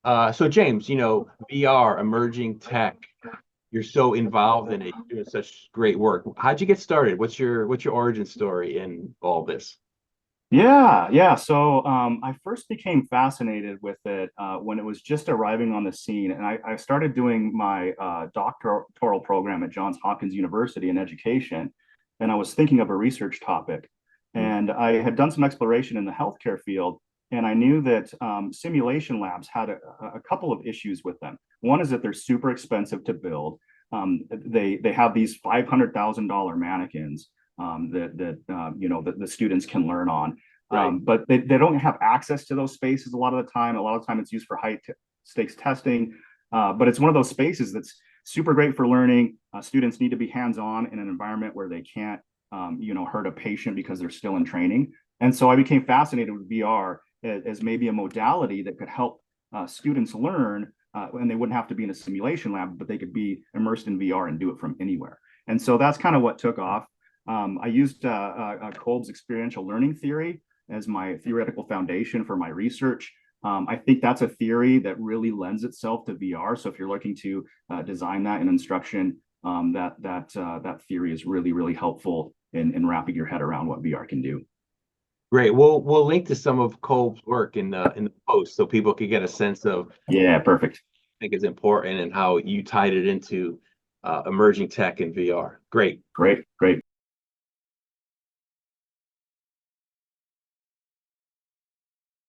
So James, VR, emerging tech, you're so involved in it, you're doing such great work. How'd you get started? What's your origin story in all this? Yeah. So I first became fascinated with it when it was just arriving on the scene, and I started doing my doctoral program at Johns Hopkins University in education, and I was thinking of a research topic, Mm. and I had done some exploration in the healthcare field, and I knew that simulation labs had a couple of issues with them. One is that they're super expensive to build. They have these $500,000 mannequins that the students can learn on. Right. But they don't have access to those spaces a lot of the time. A lot of the time it's used for stakes testing. But it's one of those spaces that's super great for learning. Students need to be hands-on in an environment where they can't, hurt a patient because they're still in training. And so I became fascinated with VR as maybe a modality that could help students learn, and they wouldn't have to be in a simulation lab, but they could be immersed in VR and do it from anywhere. And so that's kind of what took off. I used Kolb's experiential learning theory as my theoretical foundation for my research. I think that's a theory that really lends itself to VR. So if you're looking to design that in instruction, that theory is really helpful in wrapping your head around what VR can do. Great. We'll link to some of Cole's work in the post so people can get a sense of Yeah, perfect. I think is important and how you tied it into emerging tech and VR. Great. Great.